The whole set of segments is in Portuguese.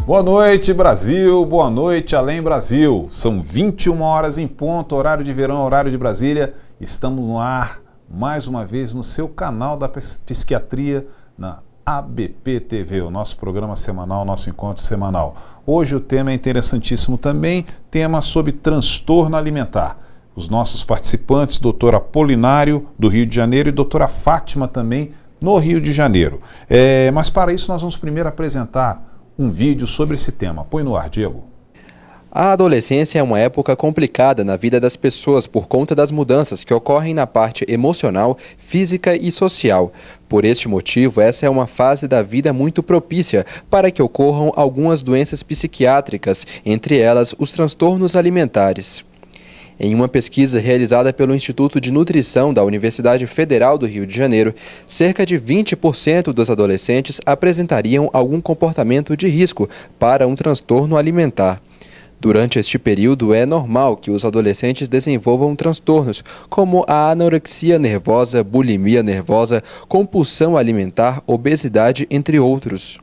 Boa noite, Brasil. Boa noite, Além Brasil. São 21 horas em ponto, horário de verão, horário de Brasília. Estamos no ar, mais uma vez, no seu canal da Psiquiatria, na ABP TV, o nosso programa semanal, nosso encontro semanal. Hoje o tema é interessantíssimo também, tema sobre transtorno alimentar. Os nossos participantes, doutor Apolinário, do Rio de Janeiro, e doutora Fátima também, no Rio de Janeiro. Mas para isso nós vamos primeiro apresentar um vídeo sobre esse tema. Põe no ar, Diego. A adolescência é uma época complicada na vida das pessoas por conta das mudanças que ocorrem na parte emocional, física e social. Por este motivo, essa é uma fase da vida muito propícia para que ocorram algumas doenças psiquiátricas, entre elas os transtornos alimentares. Em uma pesquisa realizada pelo Instituto de Nutrição da Universidade Federal do Rio de Janeiro, cerca de 20% dos adolescentes apresentariam algum comportamento de risco para um transtorno alimentar. Durante este período, é normal que os adolescentes desenvolvam transtornos, como a anorexia nervosa, bulimia nervosa, compulsão alimentar, obesidade, entre outros.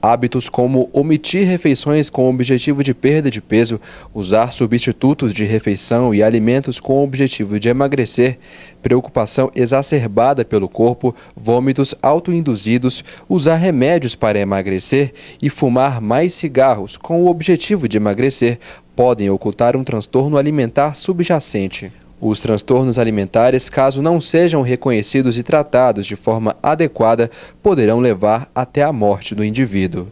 Hábitos como omitir refeições com o objetivo de perda de peso, usar substitutos de refeição e alimentos com o objetivo de emagrecer, preocupação exacerbada pelo corpo, vômitos autoinduzidos, usar remédios para emagrecer e fumar mais cigarros com o objetivo de emagrecer podem ocultar um transtorno alimentar subjacente. Os transtornos alimentares, caso não sejam reconhecidos e tratados de forma adequada, poderão levar até a morte do indivíduo.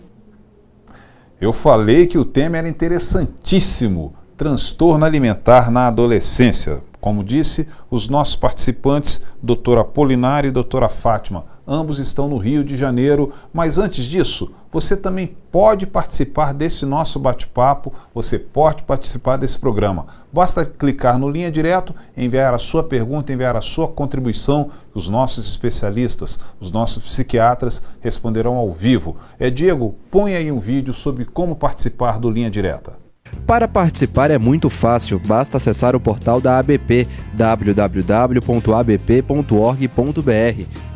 Eu falei que o tema era interessantíssimo, transtorno alimentar na adolescência. Como disse, os nossos participantes, doutora Apolinário e doutora Fátima, ambos estão no Rio de Janeiro, mas antes disso, você também pode participar desse nosso bate-papo, você pode participar desse programa. Basta clicar no Linha Direto, enviar a sua pergunta, enviar a sua contribuição, os nossos especialistas, os nossos psiquiatras responderão ao vivo. Diego, põe aí um vídeo sobre como participar do Linha Direta. Para participar é muito fácil, basta acessar o portal da ABP, www.abp.org.br.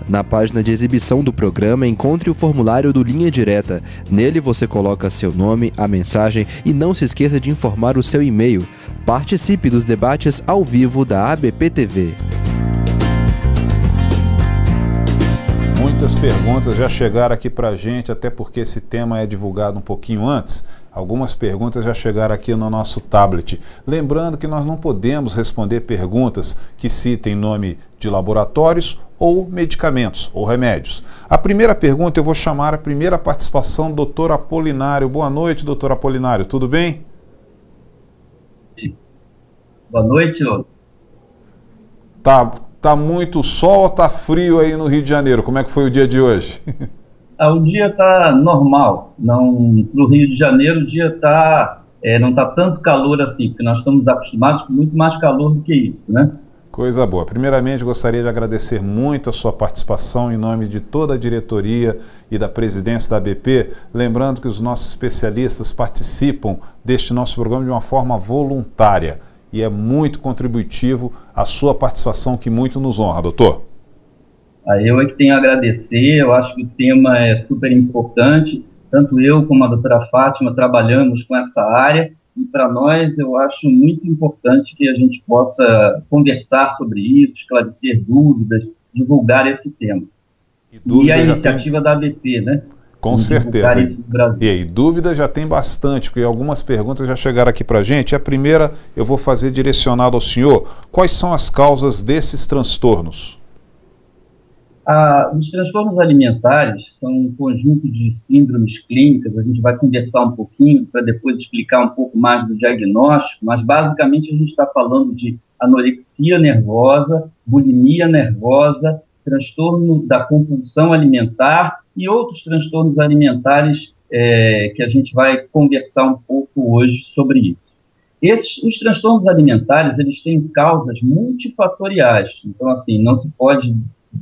Na página de exibição do programa, encontre o formulário do Linha Direta. Nele você coloca seu nome, a mensagem e não se esqueça de informar o seu e-mail. Participe dos debates ao vivo da ABP TV. Muitas perguntas já chegaram aqui para a gente, até porque esse tema é divulgado um pouquinho antes. Algumas perguntas já chegaram aqui no nosso tablet. Lembrando que nós não podemos responder perguntas que citem nome de laboratórios ou medicamentos ou remédios. A primeira pergunta eu vou chamar a primeira participação do doutor Apolinário. Boa noite, doutor Apolinário, tudo bem? Boa noite, Lô. Tá muito sol ou tá frio aí no Rio de Janeiro? Como é que foi o dia de hoje? O dia está normal. No Rio de Janeiro o dia não está tanto calor assim, porque nós estamos acostumados com muito mais calor do que isso, né? Coisa boa. Primeiramente, gostaria de agradecer muito a sua participação em nome de toda a diretoria e da presidência da ABP. Lembrando que os nossos especialistas participam deste nosso programa de uma forma voluntária e é muito contributivo a sua participação, que muito nos honra, doutor. Eu é que tenho a agradecer. Eu acho que o tema é super importante. Tanto eu como a doutora Fátima trabalhamos com essa área. E para nós, eu acho muito importante que a gente possa conversar sobre isso, esclarecer dúvidas, divulgar esse tema. E a iniciativa da ABP, né? Com certeza. E aí, dúvidas já tem bastante, porque algumas perguntas já chegaram aqui para a gente. A primeira eu vou fazer direcionada ao senhor. Quais são as causas desses transtornos? Os transtornos alimentares são um conjunto de síndromes clínicas. A gente vai conversar um pouquinho para depois explicar um pouco mais do diagnóstico, mas basicamente a gente está falando de anorexia nervosa, bulimia nervosa, transtorno da compulsão alimentar e outros transtornos alimentares que a gente vai conversar um pouco hoje sobre isso. Os transtornos alimentares, eles têm causas multifatoriais. Então, assim, não se pode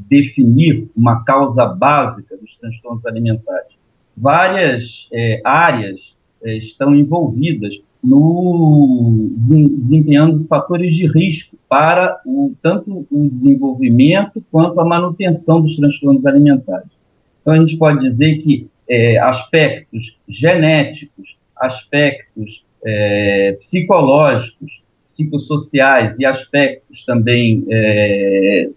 definir uma causa básica dos transtornos alimentares. Várias áreas estão envolvidas no desempenhando fatores de risco para tanto o desenvolvimento quanto a manutenção dos transtornos alimentares. Então, a gente pode dizer que aspectos genéticos, aspectos psicológicos, psicossociais e aspectos também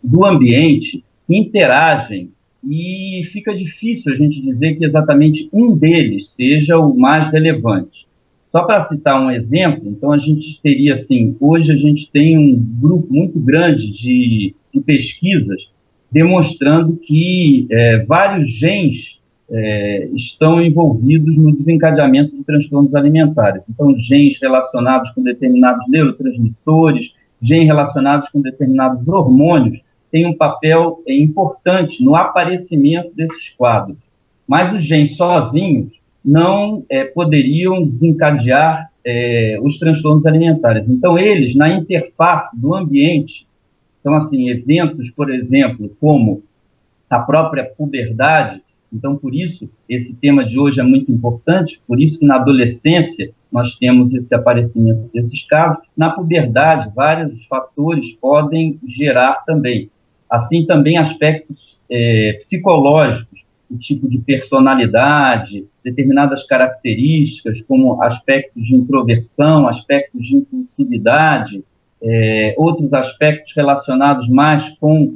do ambiente interagem, e fica difícil a gente dizer que exatamente um deles seja o mais relevante. Só para citar um exemplo, então a gente teria assim, hoje a gente tem um grupo muito grande de pesquisas demonstrando que vários genes estão envolvidos no desencadeamento de transtornos alimentares. Então, genes relacionados com determinados neurotransmissores, genes relacionados com determinados hormônios, têm um papel importante no aparecimento desses quadros. Mas os genes sozinhos não poderiam desencadear os transtornos alimentares. Então, eles, na interface do ambiente, então, assim, eventos, por exemplo, como a própria puberdade. Então, por isso, esse tema de hoje é muito importante, por isso que na adolescência nós temos esse aparecimento desses casos. Na puberdade, vários fatores podem gerar também. Assim, também aspectos psicológicos, o tipo de personalidade, determinadas características, como aspectos de introversão, aspectos de impulsividade, outros aspectos relacionados mais com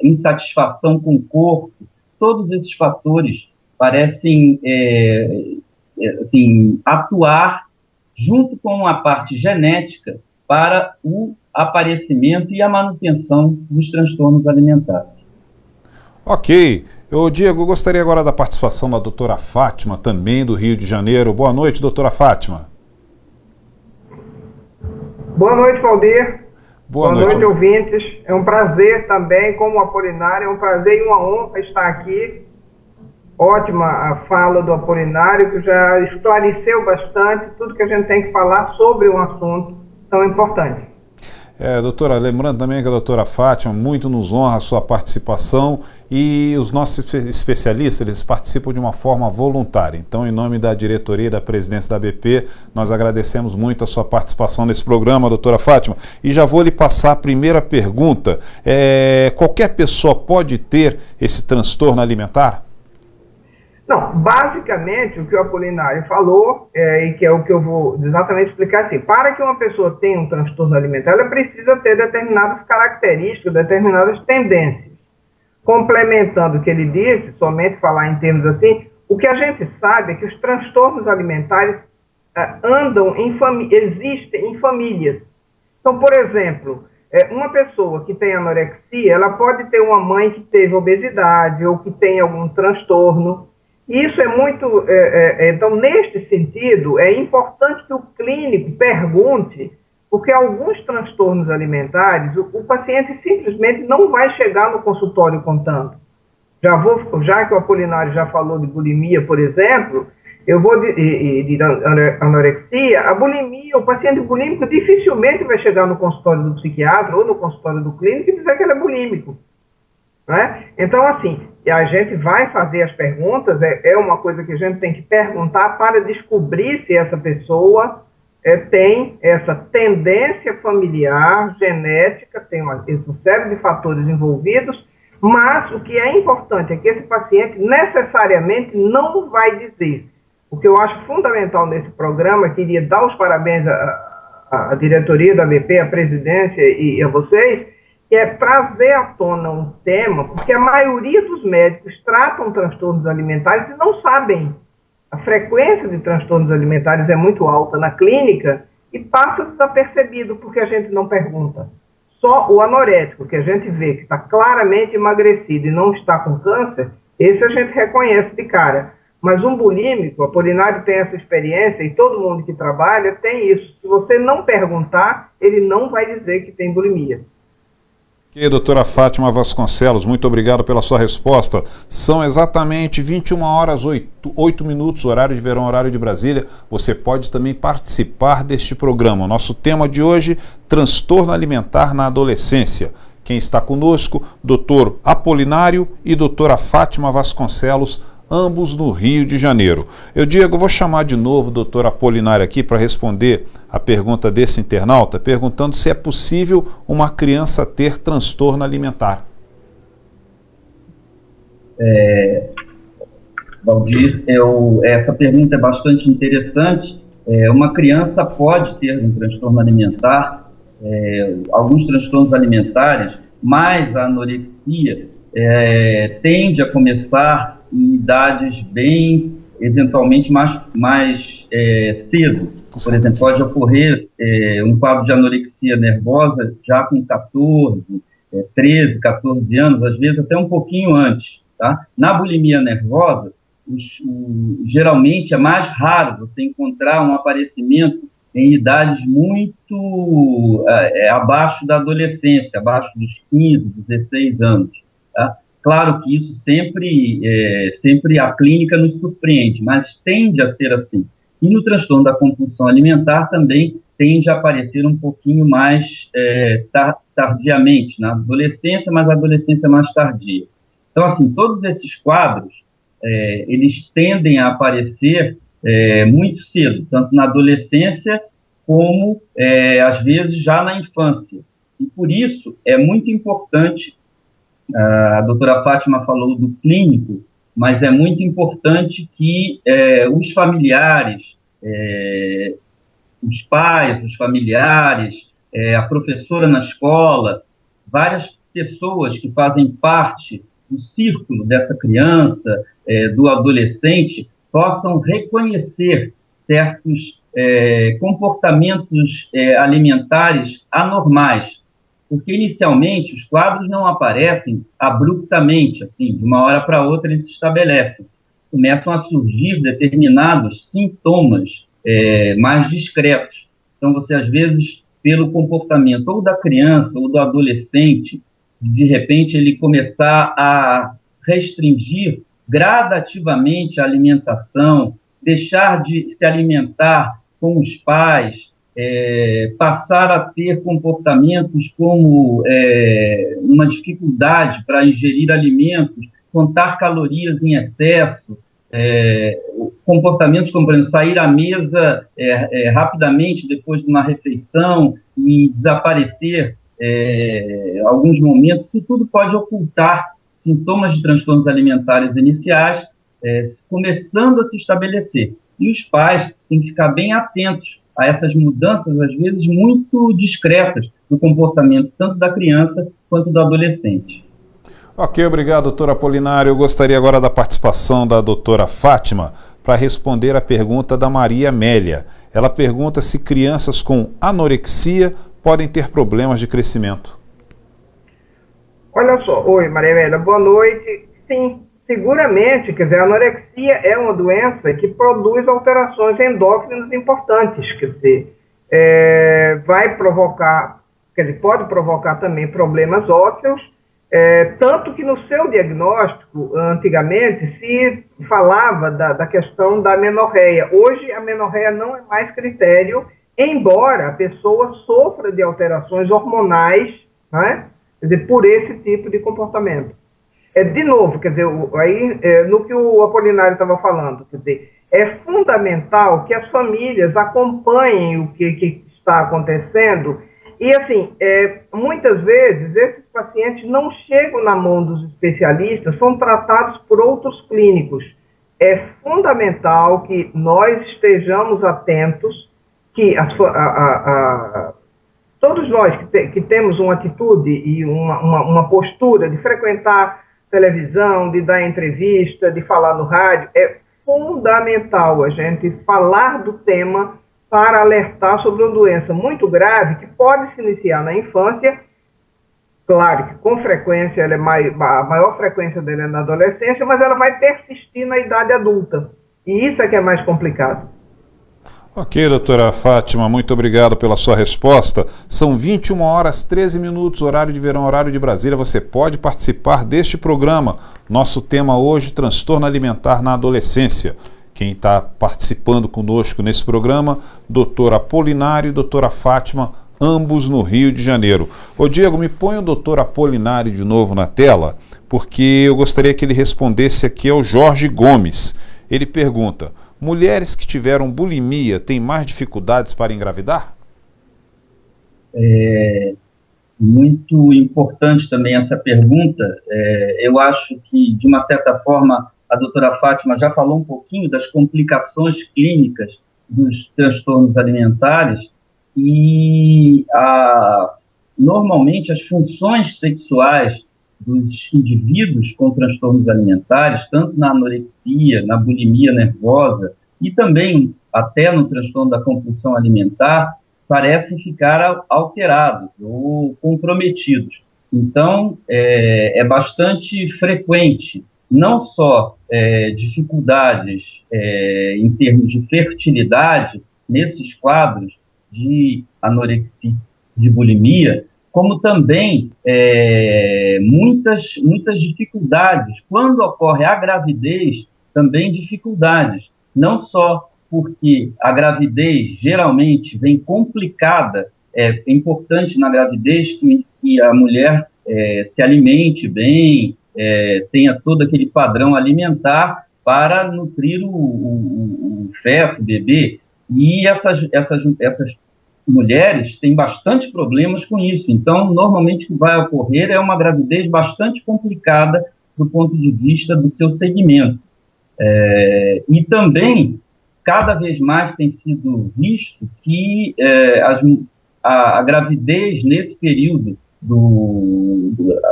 insatisfação com o corpo. Todos esses fatores parecem assim, atuar junto com a parte genética para o aparecimento e a manutenção dos transtornos alimentares. Ok. Diego, eu gostaria agora da participação da doutora Fátima, também do Rio de Janeiro. Boa noite, doutora Fátima. Boa noite, Valdir. Boa noite, ouvintes. É um prazer também, como Apolinário, é um prazer e uma honra estar aqui. Ótima a fala do Apolinário, que já esclareceu bastante tudo que a gente tem que falar sobre um assunto tão importante. Doutora, lembrando também que a doutora Fátima muito nos honra a sua participação, e os nossos especialistas, eles participam de uma forma voluntária. Então, em nome da diretoria e da presidência da ABP, nós agradecemos muito a sua participação nesse programa, doutora Fátima. E já vou lhe passar a primeira pergunta. Qualquer pessoa pode ter esse transtorno alimentar? Não, basicamente o que o Apolinário falou, e que é o que eu vou exatamente explicar assim, para que uma pessoa tenha um transtorno alimentar, ela precisa ter determinadas características, determinadas tendências. Complementando o que ele disse, somente falar em termos assim, o que a gente sabe é que os transtornos alimentares existem em famílias. Então, por exemplo, uma pessoa que tem anorexia, ela pode ter uma mãe que teve obesidade ou que tem algum transtorno. Isso é muito... então, neste sentido, é importante que o clínico pergunte, porque alguns transtornos alimentares, o paciente simplesmente não vai chegar no consultório contando. Já que o Apolinário já falou de bulimia, por exemplo, eu vou de anorexia. A bulimia, o paciente bulímico dificilmente vai chegar no consultório do psiquiatra ou no consultório do clínico e dizer que ele é bulímico. Né? Então, assim, a gente vai fazer as perguntas, é uma coisa que a gente tem que perguntar para descobrir se essa pessoa tem essa tendência familiar, genética, tem uma série de fatores envolvidos, mas o que é importante é que esse paciente necessariamente não vai dizer. O que eu acho fundamental nesse programa, queria dar os parabéns à diretoria da ABP, à presidência e a vocês, que é trazer à tona um tema, porque a maioria dos médicos tratam transtornos alimentares e não sabem. A frequência de transtornos alimentares é muito alta na clínica e passa desapercebido porque a gente não pergunta. Só o anorético, que a gente vê que está claramente emagrecido e não está com câncer, esse a gente reconhece de cara. Mas um bulímico, o Apolinário tem essa experiência e todo mundo que trabalha tem isso. Se você não perguntar, ele não vai dizer que tem bulimia. Ok, doutora Fátima Vasconcelos, muito obrigado pela sua resposta. São exatamente 21 horas 8 minutos, horário de verão, horário de Brasília. Você pode também participar deste programa. O nosso tema de hoje, transtorno alimentar na adolescência. Quem está conosco, doutor Apolinário e doutora Fátima Vasconcelos, ambos no Rio de Janeiro. Diego, vou chamar de novo o doutor Apolinário aqui para responder a pergunta desse internauta, perguntando se é possível uma criança ter transtorno alimentar. Valdir, essa pergunta é bastante interessante. Uma criança pode ter um transtorno alimentar, alguns transtornos alimentares, mas a anorexia tende a começar em idades bem, eventualmente, mais cedo. Por exemplo, pode ocorrer um quadro de anorexia nervosa já com 14, 13, 14 anos, às vezes até um pouquinho antes. Tá? Na bulimia nervosa, geralmente é mais raro você encontrar um aparecimento em idades muito abaixo da adolescência, abaixo dos 15, 16 anos. Tá? Claro que isso sempre a clínica nos surpreende, mas tende a ser assim. E no transtorno da compulsão alimentar também tende a aparecer um pouquinho mais tardiamente, na adolescência, mas a adolescência mais tardia. Então, assim, todos esses quadros, eles tendem a aparecer muito cedo, tanto na adolescência como, às vezes, já na infância. E, por isso, é muito importante, a doutora Fátima falou do clínico, mas é muito importante que os familiares, os pais, os familiares, a professora na escola, várias pessoas que fazem parte do círculo dessa criança, do adolescente, possam reconhecer certos comportamentos alimentares anormais, porque inicialmente os quadros não aparecem abruptamente, assim, de uma hora para outra eles se estabelecem. Começam a surgir determinados sintomas mais discretos. Então você, às vezes, pelo comportamento ou da criança ou do adolescente, de repente ele começar a restringir gradativamente a alimentação, deixar de se alimentar com os pais, passar a ter comportamentos como uma dificuldade para ingerir alimentos, contar calorias em excesso, comportamentos como, por exemplo, sair à mesa rapidamente depois de uma refeição e desaparecer alguns momentos. Isso tudo pode ocultar sintomas de transtornos alimentares iniciais, começando a se estabelecer. E os pais têm que ficar bem atentos a essas mudanças, às vezes, muito discretas do comportamento tanto da criança quanto do adolescente. Ok, obrigado, doutora Apolinário. Eu gostaria agora da participação da doutora Fátima para responder a pergunta da Maria Amélia. Ela pergunta se crianças com anorexia podem ter problemas de crescimento. Olha só, oi Maria Amélia, boa noite. Sim, seguramente, quer dizer, a anorexia é uma doença que produz alterações endócrinas importantes, quer dizer, vai provocar, quer dizer, pode provocar também problemas ósseos, tanto que no seu diagnóstico, antigamente, se falava da questão da menorreia. Hoje, a menorreia não é mais critério, embora a pessoa sofra de alterações hormonais, né, quer dizer, por esse tipo de comportamento. De novo, quer dizer, no que o Apolinário estava falando, quer dizer, é fundamental que as famílias acompanhem o que está acontecendo e, assim, muitas vezes esses pacientes não chegam na mão dos especialistas, são tratados por outros clínicos. É fundamental que nós estejamos atentos, que todos nós que temos uma atitude e uma postura de frequentar televisão, de dar entrevista, de falar no rádio, é fundamental a gente falar do tema para alertar sobre uma doença muito grave que pode se iniciar na infância. Claro que com frequência a maior frequência dela é na adolescência, mas ela vai persistir na idade adulta. E isso é que é mais complicado. Ok, doutora Fátima, muito obrigado pela sua resposta. São 21 horas 13 minutos, horário de verão, horário de Brasília. Você pode participar deste programa. Nosso tema hoje, transtorno alimentar na adolescência. Quem está participando conosco nesse programa, doutor Apolinário e doutora Fátima, ambos no Rio de Janeiro. Ô Diego, me põe o doutor Apolinário de novo na tela, porque eu gostaria que ele respondesse aqui ao Jorge Gomes. Ele pergunta: mulheres que tiveram bulimia têm mais dificuldades para engravidar? Muito importante também essa pergunta. Eu acho que, de uma certa forma, a doutora Fátima já falou um pouquinho das complicações clínicas dos transtornos alimentares e normalmente as funções sexuais dos indivíduos com transtornos alimentares, tanto na anorexia, na bulimia nervosa e também até no transtorno da compulsão alimentar, parecem ficar alterados ou comprometidos. Então, é bastante frequente, não só dificuldades em termos de fertilidade nesses quadros de anorexia, de bulimia, como também muitas dificuldades. Quando ocorre a gravidez, também dificuldades, não só porque a gravidez geralmente vem complicada, é importante na gravidez que a mulher se alimente bem, tenha todo aquele padrão alimentar para nutrir o feto, o bebê, e essas mulheres têm bastante problemas com isso. Então, normalmente o que vai ocorrer é uma gravidez bastante complicada do ponto de vista do seu segmento. E também, cada vez mais tem sido visto que a gravidez nesse período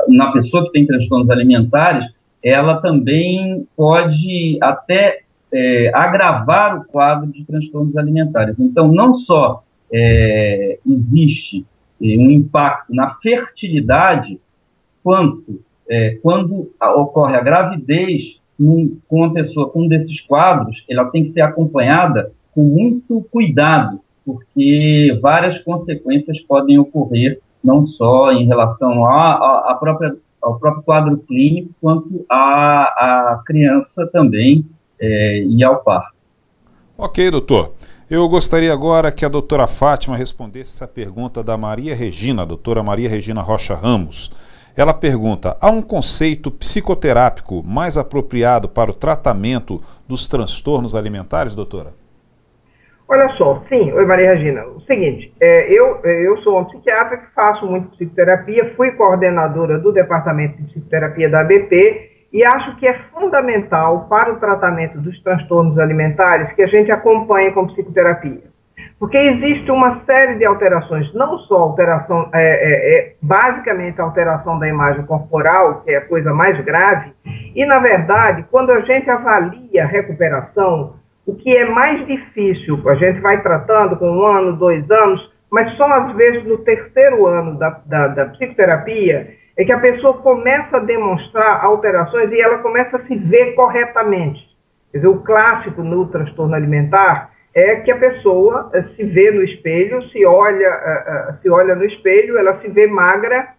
na pessoa que tem transtornos alimentares, ela também pode até agravar o quadro de transtornos alimentares. Então, não só existe um impacto na fertilidade, quanto quando ocorre a gravidez com uma pessoa com um desses quadros, ela tem que ser acompanhada com muito cuidado, porque várias consequências podem ocorrer, não só em relação ao próprio quadro clínico, quanto à criança também e ao parto. Ok, doutor. Eu gostaria agora que a doutora Fátima respondesse essa pergunta da Maria Regina, a doutora Maria Regina Rocha Ramos. Ela pergunta: há um conceito psicoterápico mais apropriado para o tratamento dos transtornos alimentares, doutora? Olha só, sim. Oi, Maria Regina. O seguinte, eu sou uma psiquiatra que faço muito psicoterapia, fui coordenadora do departamento de psicoterapia da ABP e acho que é fundamental para o tratamento dos transtornos alimentares que a gente acompanhe com psicoterapia. Porque existe uma série de alterações, não só alteração, basicamente a alteração da imagem corporal, que é a coisa mais grave, e na verdade, quando a gente avalia a recuperação, o que é mais difícil, a gente vai tratando com 1 ano, 2 anos, mas só às vezes no 3º ano da psicoterapia, é que a pessoa começa a demonstrar alterações e ela começa a se ver corretamente. Quer dizer, o clássico no transtorno alimentar é que a pessoa se vê no espelho, se olha no espelho, ela se vê magra,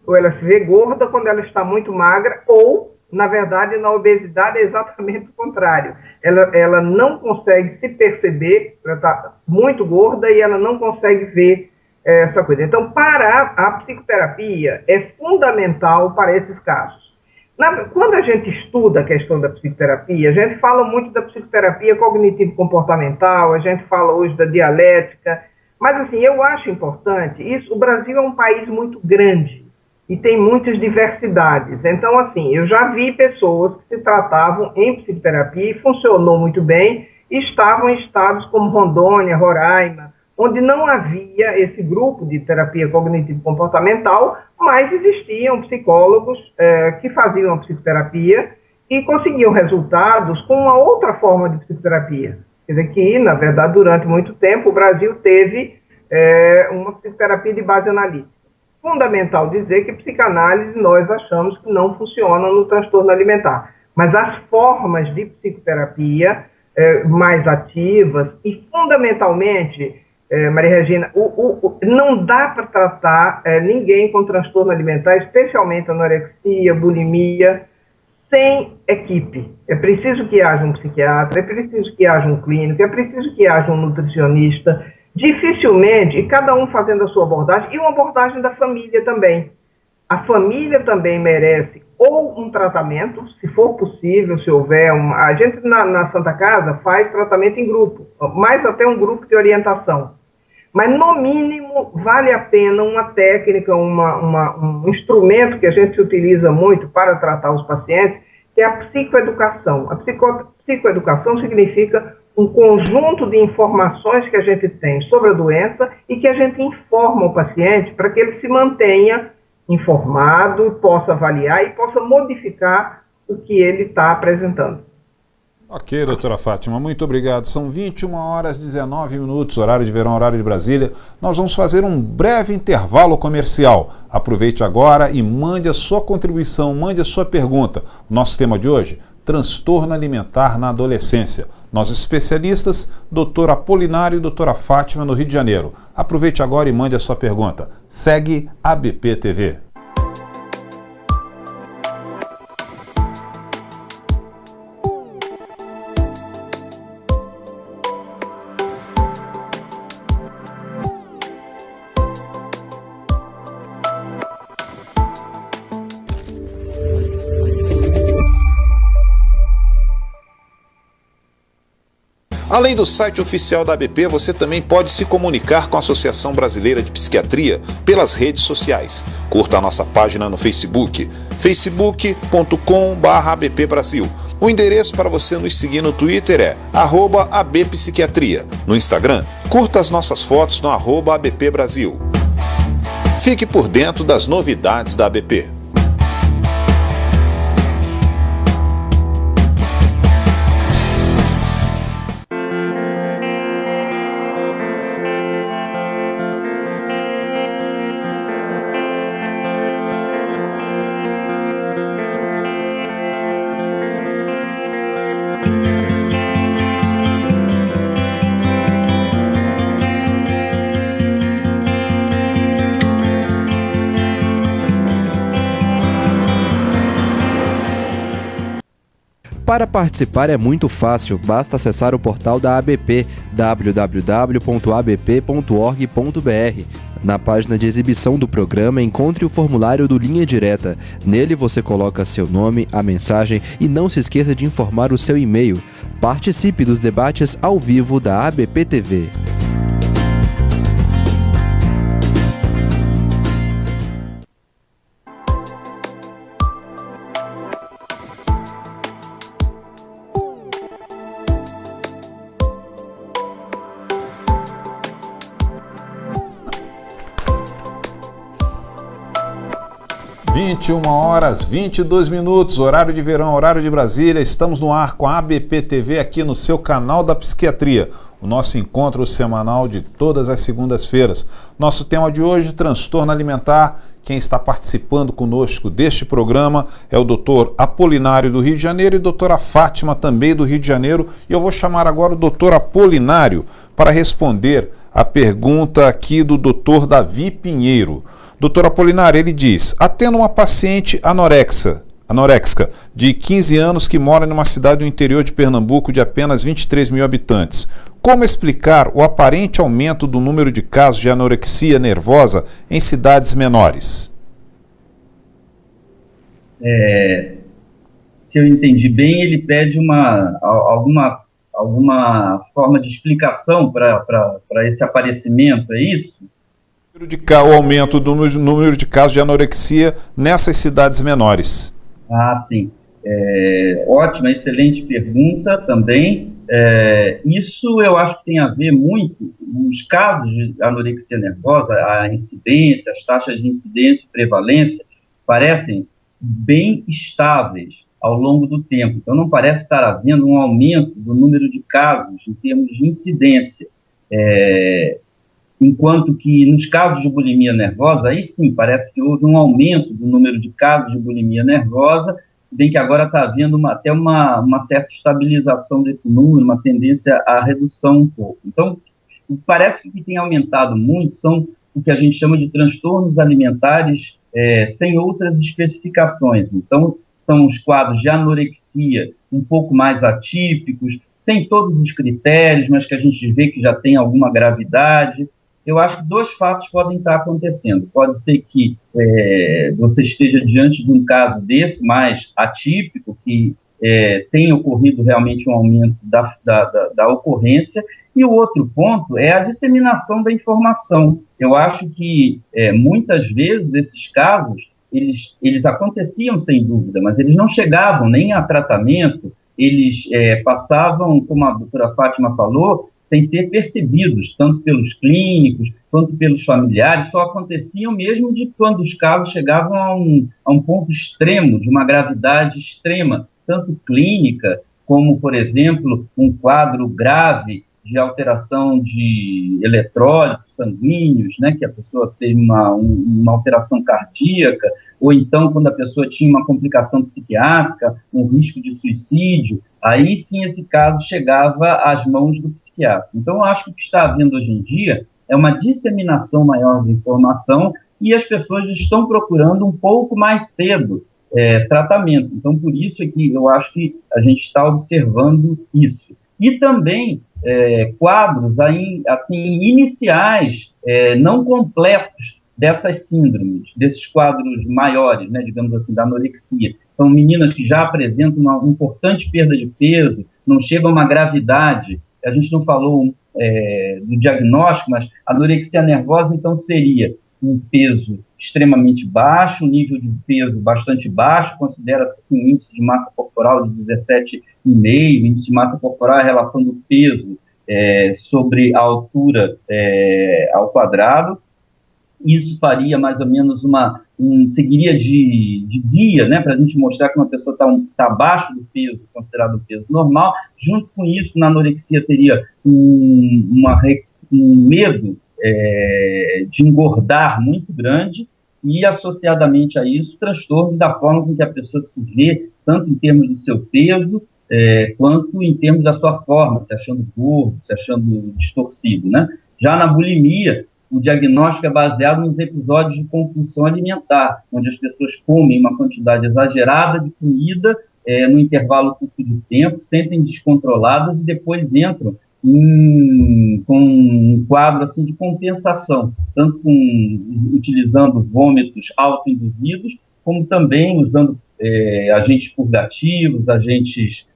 ou ela se vê gorda quando ela está muito magra, ou, na verdade, na obesidade é exatamente o contrário. Ela não consegue se perceber, ela está muito gorda e ela não consegue ver essa coisa. Então, para a psicoterapia, é fundamental para esses casos. Quando a gente estuda a questão da psicoterapia, a gente fala muito da psicoterapia cognitivo-comportamental, a gente fala hoje da dialética, mas assim, eu acho importante isso. O Brasil é um país muito grande e tem muitas diversidades. Então, assim, eu já vi pessoas que se tratavam em psicoterapia e funcionou muito bem, e estavam em estados como Rondônia, Roraima, onde não havia esse grupo de terapia cognitivo-comportamental, mas existiam psicólogos que faziam a psicoterapia e conseguiam resultados com uma outra forma de psicoterapia. Quer dizer que, na verdade, durante muito tempo, o Brasil teve uma psicoterapia de base analítica. Fundamental dizer que psicanálise nós achamos que não funciona no transtorno alimentar, mas as formas de psicoterapia mais ativas e, fundamentalmente, Maria Regina, não dá para tratar ninguém com transtorno alimentar, especialmente anorexia, bulimia, sem equipe. É preciso que haja um psiquiatra, é preciso que haja um clínico, é preciso que haja um nutricionista, dificilmente, e cada um fazendo a sua abordagem, e uma abordagem da família também. A família também merece ou um tratamento, se for possível, se houver a gente na Santa Casa faz tratamento em grupo, mais até um grupo de orientação. Mas, no mínimo, vale a pena uma técnica, um instrumento que a gente utiliza muito para tratar os pacientes, que que é a psicoeducação. A psicoeducação significa um conjunto de informações que a gente tem sobre a doença e que a gente informa o paciente para que ele se mantenha informado, possa avaliar e possa modificar o que ele está apresentando. Ok, doutora Fátima, muito obrigado. São 21h19, horário de verão, horário de Brasília. Nós vamos fazer um breve intervalo comercial. Aproveite agora e mande a sua contribuição, mande a sua pergunta. O nosso tema de hoje, transtorno alimentar na adolescência. Nossos especialistas, doutor Apolinário e doutora Fátima, no Rio de Janeiro. Aproveite agora e mande a sua pergunta. Segue ABP TV. Além do site oficial da ABP, você também pode se comunicar com a Associação Brasileira de Psiquiatria pelas redes sociais. Curta a nossa página no Facebook, facebook.com/abpbrasil. O endereço para você nos seguir no Twitter é @abpsiquiatria. No Instagram, curta as nossas fotos no @abpbrasil. Fique por dentro das novidades da ABP. Para participar é muito fácil, basta acessar o portal da ABP, www.abp.org.br. Na página de exibição do programa, encontre o formulário do Linha Direta. Nele você coloca seu nome, a mensagem e não se esqueça de informar o seu e-mail. Participe dos debates ao vivo da ABP TV. (21h22), horário de verão, horário de Brasília. Estamos no ar com a ABP TV aqui no seu canal da Psiquiatria. O nosso encontro semanal de todas as segundas-feiras. Nosso tema de hoje, transtorno alimentar. Quem está participando conosco deste programa é o doutor Apolinário do Rio de Janeiro e a doutora Fátima também do Rio de Janeiro. E eu vou chamar agora o doutor Apolinário para responder a pergunta aqui do doutor Davi Pinheiro. Doutor Apolinário, ele diz: atendo uma paciente anoréxica de 15 anos que mora numa cidade do interior de Pernambuco de apenas 23 mil habitantes. Como explicar o aparente aumento do número de casos de anorexia nervosa em cidades menores? Se eu entendi bem, ele pede alguma forma de explicação para esse aparecimento, é isso? O aumento do número de casos de anorexia nessas cidades menores. Ah, sim. Ótima, excelente pergunta também. Isso eu acho que tem a ver muito, os casos de anorexia nervosa, a incidência, as taxas de incidência e prevalência parecem bem estáveis ao longo do tempo. Então não parece estar havendo um aumento do número de casos em termos de incidência. Enquanto que nos casos de bulimia nervosa, aí sim, parece que houve um aumento do número de casos de bulimia nervosa, bem que agora está havendo até uma certa estabilização desse número, uma tendência à redução um pouco. Então, parece que o que tem aumentado muito são o que a gente chama de transtornos alimentares sem outras especificações. Então, são os quadros de anorexia um pouco mais atípicos, sem todos os critérios, mas que a gente vê que já tem alguma gravidade. Eu acho que dois fatos podem estar acontecendo. Pode ser que você esteja diante de um caso desse, mais atípico, que tenha ocorrido realmente um aumento da ocorrência, e o outro ponto é a disseminação da informação. Eu acho que, muitas vezes, esses casos eles aconteciam sem dúvida, mas eles não chegavam nem a tratamento, eles passavam, como a doutora Fátima falou, sem ser percebidos, tanto pelos clínicos quanto pelos familiares, só aconteciam mesmo de quando os casos chegavam a um ponto extremo, de uma gravidade extrema, tanto clínica, como, por exemplo, um quadro grave de alteração de eletrólitos sanguíneos, né, que a pessoa teve uma alteração cardíaca, ou então quando a pessoa tinha uma complicação psiquiátrica, um risco de suicídio, aí sim esse caso chegava às mãos do psiquiatra. Então, eu acho que o que está havendo hoje em dia é uma disseminação maior de informação e as pessoas estão procurando um pouco mais cedo tratamento. Então, por isso é que eu acho que a gente está observando isso. E também quadros assim, iniciais, não completos dessas síndromes, desses quadros maiores, né, digamos assim, da anorexia. São meninas que já apresentam uma importante perda de peso, não chegam a uma gravidade. A gente não falou do diagnóstico, mas a anorexia nervosa, então, seria um peso extremamente baixo, um nível de peso bastante baixo, considera-se assim, um índice de massa corporal de 17,5, índice de massa corporal é a relação do peso sobre a altura ao quadrado. Isso faria mais ou menos seguiria de guia, né, para a gente mostrar que uma pessoa está abaixo do peso, considerado o peso normal. Junto com isso, na anorexia teria um medo de engordar muito grande e, associadamente a isso, transtorno da forma com que a pessoa se vê, tanto em termos do seu peso, quanto em termos da sua forma, se achando gordo, se achando distorcido, né? Já na bulimia, o diagnóstico é baseado nos episódios de compulsão alimentar, onde as pessoas comem uma quantidade exagerada de comida no intervalo curto de tempo, sentem descontroladas e depois entram com um quadro assim, de compensação, tanto utilizando vômitos autoinduzidos, como também usando agentes purgativos, agentes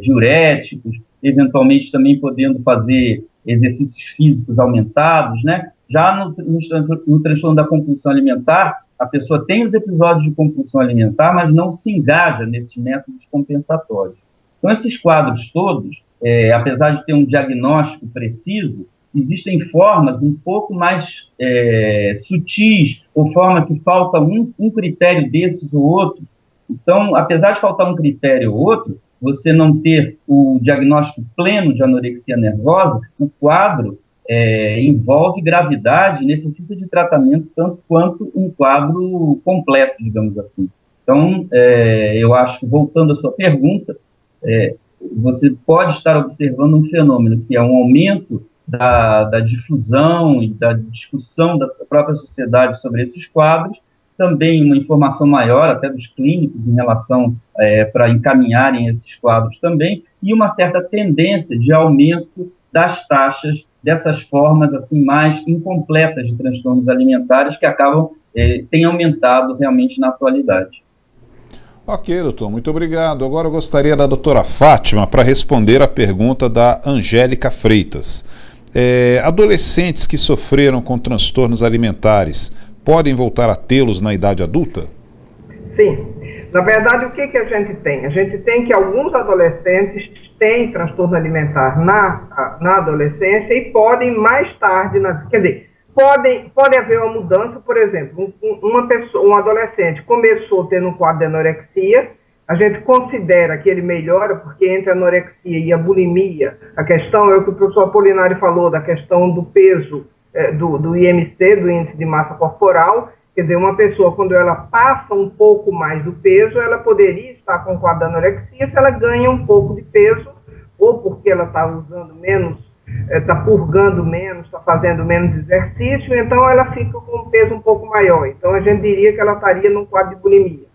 diuréticos, eventualmente também podendo fazer exercícios físicos aumentados, né? Já no transtorno da compulsão alimentar, a pessoa tem os episódios de compulsão alimentar, mas não se engaja nesses métodos compensatórios. Então, esses quadros todos, apesar de ter um diagnóstico preciso, existem formas um pouco mais sutis, ou forma que falta um critério desses ou outro. Então, apesar de faltar um critério ou outro, você não ter o diagnóstico pleno de anorexia nervosa, o quadro envolve gravidade e necessita de tratamento tanto quanto um quadro completo, digamos assim. Então, eu acho que, voltando à sua pergunta, você pode estar observando um fenômeno que é um aumento da difusão e da discussão da própria sociedade sobre esses quadros, também uma informação maior até dos clínicos em relação para encaminharem esses quadros também, e uma certa tendência de aumento das taxas dessas formas assim mais incompletas de transtornos alimentares que têm aumentado realmente na atualidade. Ok, doutor, muito obrigado. Agora eu gostaria da doutora Fátima para responder a pergunta da Angélica Freitas. Adolescentes que sofreram com transtornos alimentares podem voltar a tê-los na idade adulta? Sim. Na verdade, o que a gente tem? A gente tem que alguns adolescentes têm transtorno alimentar na adolescência e podem mais tarde, quer dizer, pode haver uma mudança. Por exemplo, um adolescente começou tendo um quadro de anorexia, a gente considera que ele melhora, porque entre a anorexia e a bulimia, a questão é o que o professor Apolinário falou, da questão do peso, do IMC, do índice de massa corporal. Quer dizer, uma pessoa, quando ela passa um pouco mais do peso, ela poderia estar com quadro de anorexia se ela ganha um pouco de peso, ou porque ela está usando menos, está purgando menos, está fazendo menos exercício, então ela fica com um peso um pouco maior. Então a gente diria que ela estaria num quadro de bulimia,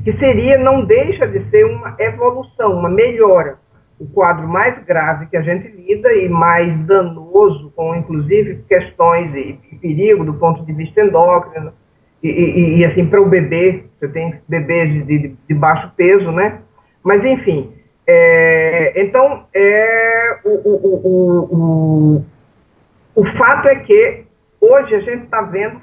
que não deixa de ser uma evolução, uma melhora. O quadro mais grave que a gente lida e mais danoso, com inclusive questões e perigo do ponto de vista endócrino, e assim, para o bebê, você tem bebês de baixo peso, né? Mas, enfim, o fato é que hoje a gente está vendo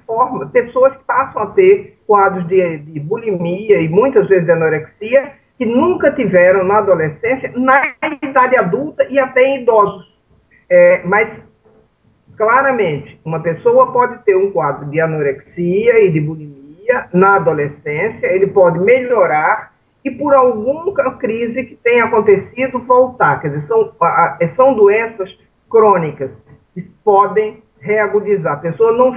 pessoas que passam a ter quadros de bulimia e muitas vezes de anorexia, que nunca tiveram na adolescência, na idade adulta e até em idosos. Mas, claramente, uma pessoa pode ter um quadro de anorexia e de bulimia na adolescência, ele pode melhorar e por alguma crise que tenha acontecido voltar. Quer dizer, são doenças crônicas que podem reagudizar. A pessoa não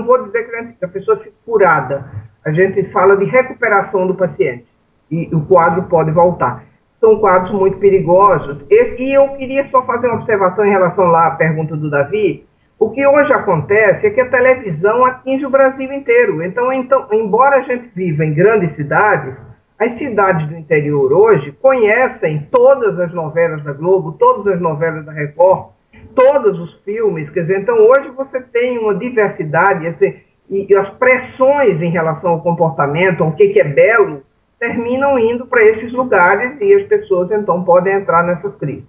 vou dizer que a pessoa fica curada. A gente fala de recuperação do paciente e o quadro pode voltar. São quadros muito perigosos. E eu queria só fazer uma observação em relação lá à pergunta do Davi. O que hoje acontece é que a televisão atinge o Brasil inteiro. Então, embora a gente viva em grandes cidades, as cidades do interior hoje conhecem todas as novelas da Globo, todas as novelas da Record, todos os filmes. Quer dizer, então hoje você tem uma diversidade, assim, e as pressões em relação ao comportamento, ao que é belo, terminam indo para esses lugares e as pessoas então podem entrar nessas crises.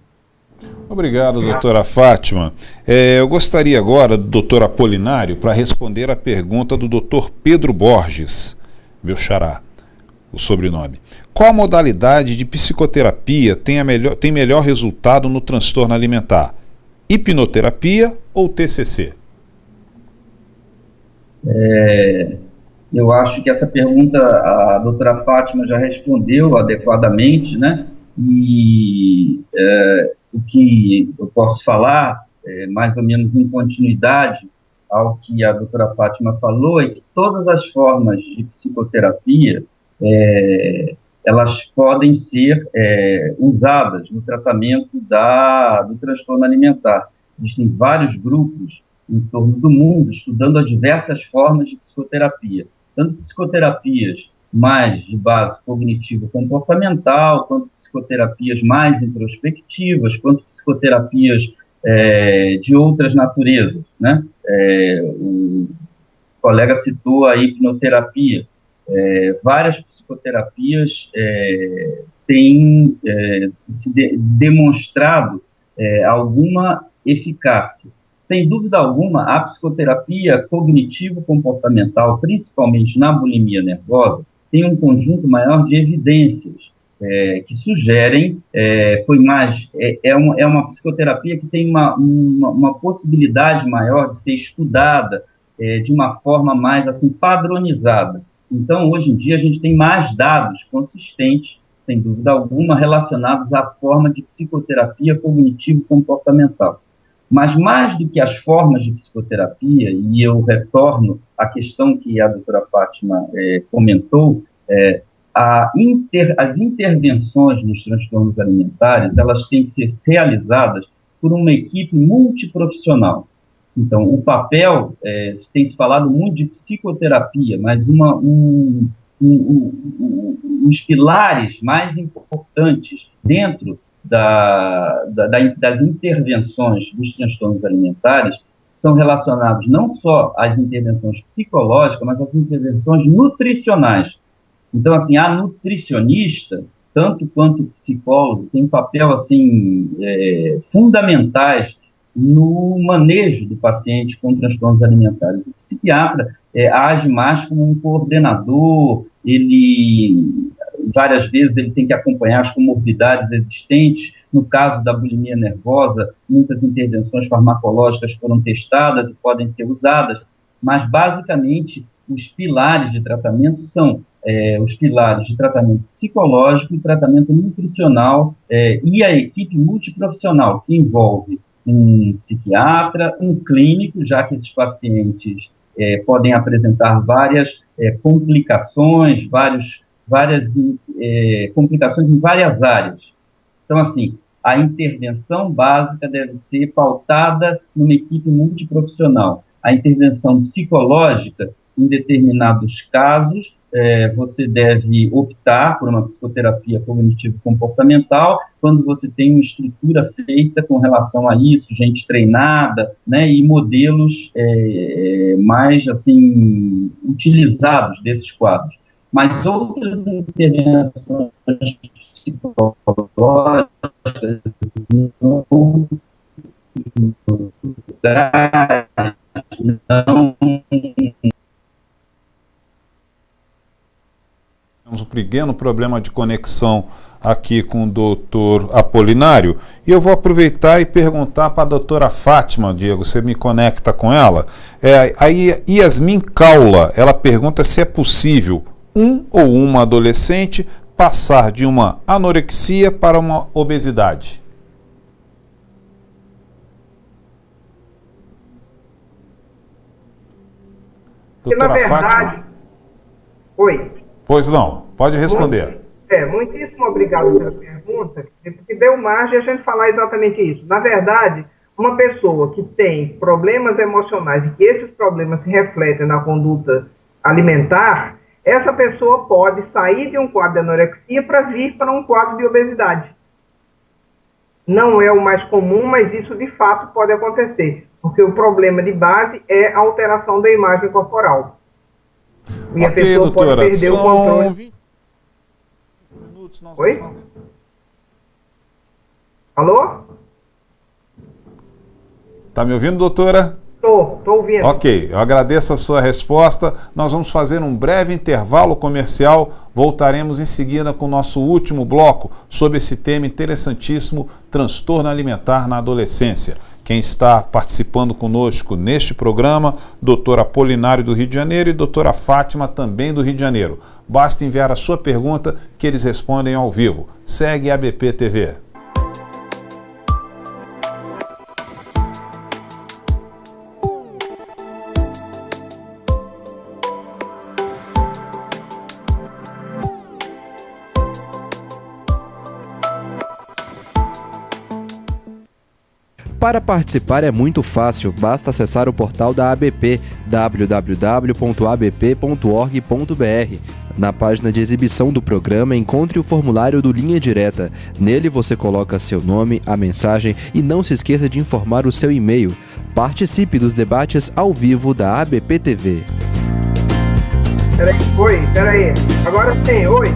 Obrigado, doutora Fátima. Eu gostaria agora do doutor Apolinário para responder a pergunta do doutor Pedro Borges, meu xará, o sobrenome. Qual modalidade de psicoterapia tem melhor resultado no transtorno alimentar? Hipnoterapia ou TCC? Eu acho que essa pergunta a doutora Fátima já respondeu adequadamente, né? E o que eu posso falar, mais ou menos em continuidade ao que a doutora Fátima falou, é que todas as formas de psicoterapia, elas podem ser usadas no tratamento do transtorno alimentar. Existem vários grupos em torno do mundo estudando as diversas formas de psicoterapia, tanto psicoterapias mais de base cognitivo-comportamental, quanto psicoterapias mais introspectivas, quanto psicoterapias de outras naturezas, né? O colega citou a hipnoterapia. Várias psicoterapias têm demonstrado alguma eficácia. Sem dúvida alguma, a psicoterapia cognitivo-comportamental, principalmente na bulimia nervosa, tem um conjunto maior de evidências que sugerem, é uma psicoterapia que tem uma possibilidade maior de ser estudada de uma forma mais assim, padronizada. Então, hoje em dia, a gente tem mais dados consistentes, sem dúvida alguma, relacionados à forma de psicoterapia cognitivo-comportamental. Mas mais do que as formas de psicoterapia, e eu retorno à questão que a doutora Fátima comentou, as intervenções nos transtornos alimentares, elas têm que ser realizadas por uma equipe multiprofissional. Então, o papel, tem se falado muito de psicoterapia, mas os pilares mais importantes dentro das intervenções dos transtornos alimentares são relacionados não só às intervenções psicológicas, mas às intervenções nutricionais. Então, assim, a nutricionista, tanto quanto o psicólogo, tem um papel assim, fundamentais no manejo do paciente com transtornos alimentares. O psiquiatra age mais como um coordenador, várias vezes ele tem que acompanhar as comorbidades existentes. No caso da bulimia nervosa, muitas intervenções farmacológicas foram testadas e podem ser usadas, mas basicamente os pilares de tratamento são os pilares de tratamento psicológico e tratamento nutricional e a equipe multiprofissional, que envolve um psiquiatra, um clínico, já que esses pacientes podem apresentar várias complicações, várias complicações em várias áreas. Então, assim, a intervenção básica deve ser pautada numa equipe multiprofissional. A intervenção psicológica, em determinados casos, você deve optar por uma psicoterapia cognitivo-comportamental quando você tem uma estrutura feita com relação a isso, gente treinada, né, e modelos mais, assim, utilizados desses quadros. Mas outras intervenções psicológicas não... Temos um pequeno problema de conexão aqui com o doutor Apolinário, e eu vou aproveitar e perguntar para a doutora Fátima, Diego, você me conecta com ela? A Yasmin Caula, ela pergunta se é possível um ou uma adolescente passar de uma anorexia para uma obesidade. Doutora Fátima? Oi. Pois não, pode responder. Muitíssimo obrigado pela pergunta, porque deu margem a gente falar exatamente isso. Na verdade, uma pessoa que tem problemas emocionais e que esses problemas se refletem na conduta alimentar, essa pessoa pode sair de um quadro de anorexia para vir para um quadro de obesidade. Não é o mais comum, mas isso de fato pode acontecer, porque o problema de base é a alteração da imagem corporal. E a pessoa doutora, pode perder o controle. 20 minutos nós Oi? vamos fazer. Alô? Tá me ouvindo, doutora? Tô ouvindo. Ok, eu agradeço a sua resposta. Nós vamos fazer um breve intervalo comercial. Voltaremos em seguida com o nosso último bloco sobre esse tema interessantíssimo, transtorno alimentar na adolescência. Quem está participando conosco neste programa, doutor Apolinário do Rio de Janeiro e doutora Fátima também do Rio de Janeiro. Basta enviar a sua pergunta que eles respondem ao vivo. Segue a ABP TV. Para participar é muito fácil, basta acessar o portal da ABP, www.abp.org.br. Na página de exibição do programa, encontre o formulário do Linha Direta. Nele você coloca seu nome, a mensagem e não se esqueça de informar o seu e-mail. Participe dos debates ao vivo da ABP TV. Peraí. Agora sim, oi.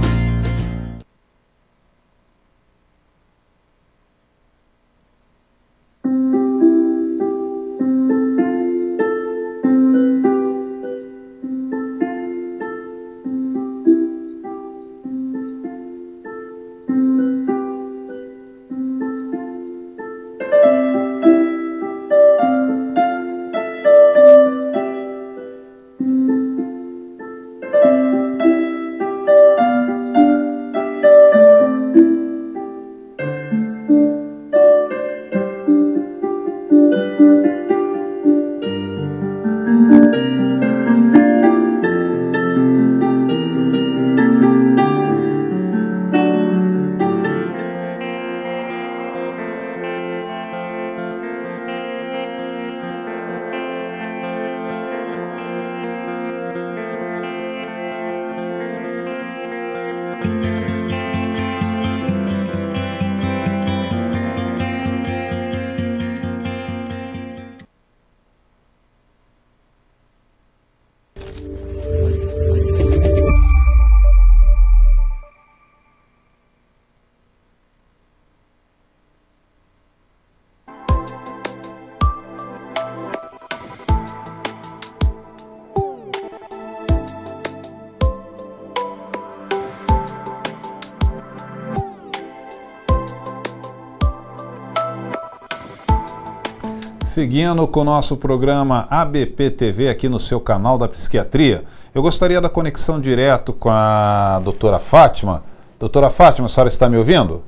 Seguindo com o nosso programa ABP TV aqui no seu canal da Psiquiatria, eu gostaria da conexão direto com a doutora Fátima. Doutora Fátima, a senhora está me ouvindo?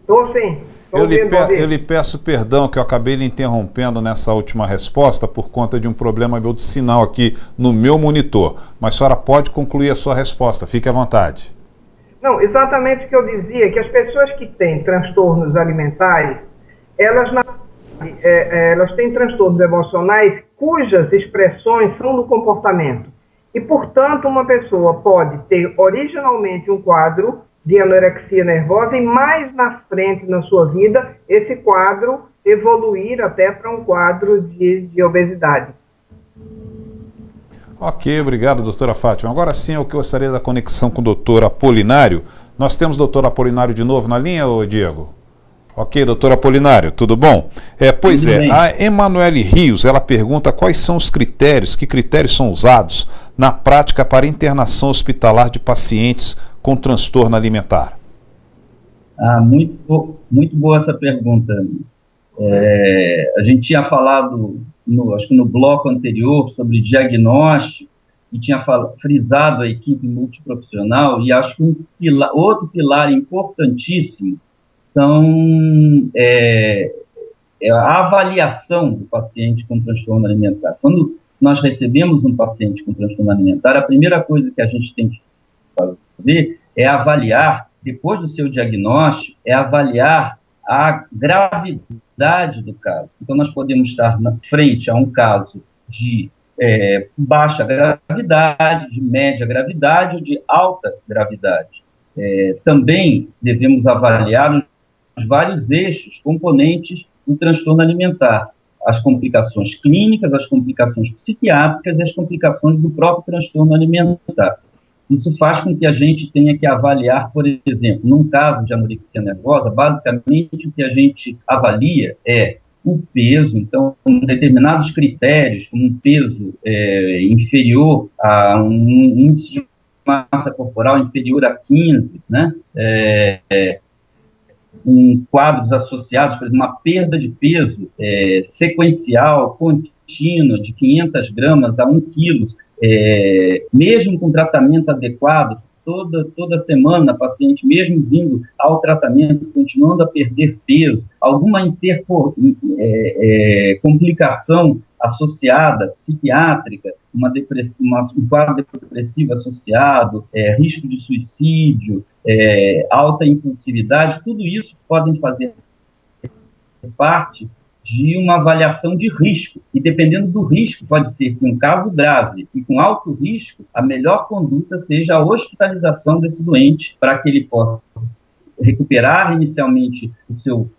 Estou sim. Eu lhe peço perdão que eu acabei lhe interrompendo nessa última resposta por conta de um problema meu de sinal aqui no meu monitor. Mas a senhora pode concluir a sua resposta, fique à vontade. Não, exatamente o que eu dizia, que as pessoas que têm transtornos alimentares, elas têm transtornos emocionais cujas expressões são do comportamento. E, portanto, uma pessoa pode ter originalmente um quadro de anorexia nervosa e mais na frente na sua vida, esse quadro evoluir até para um quadro de obesidade. Ok, obrigado, doutora Fátima. Agora sim, eu gostaria da conexão com o doutor Apolinário. Nós temos o doutor Apolinário de novo na linha, ô Diego? Ok, doutor Apolinário, tudo bom? Pois Tudo é, bem. a Emanuele Rios, ela pergunta quais são os critérios, que critérios são usados na prática para internação hospitalar de pacientes com transtorno alimentar. Muito boa essa pergunta. A gente tinha falado, acho que no bloco anterior, sobre diagnóstico, e tinha frisado a equipe multiprofissional, e acho que outro pilar importantíssimo é a avaliação do paciente com transtorno alimentar. Quando nós recebemos um paciente com transtorno alimentar, a primeira coisa que a gente tem que fazer é avaliar, depois do seu diagnóstico, é avaliar a gravidade do caso. Então, nós podemos estar na frente a um caso de baixa gravidade, de média gravidade ou de alta gravidade. Também devemos avaliar os vários eixos, componentes do transtorno alimentar, as complicações clínicas, as complicações psiquiátricas e as complicações do próprio transtorno alimentar. Isso faz com que a gente tenha que avaliar, por exemplo, num caso de anorexia nervosa, basicamente o que a gente avalia é o peso. Então, determinados critérios, como um peso inferior a um índice de massa corporal inferior a 15, né? Quadros associados, por exemplo, uma perda de peso sequencial, contínua, de 500 gramas a 1 quilo, mesmo com tratamento adequado, toda semana, a paciente, mesmo vindo ao tratamento, continuando a perder peso, alguma complicação associada, psiquiátrica, um quadro depressivo associado, risco de suicídio, alta impulsividade, tudo isso podem fazer parte de uma avaliação de risco, e dependendo do risco, pode ser que um caso grave e com alto risco, a melhor conduta seja a hospitalização desse doente, para que ele possa recuperar inicialmente o seu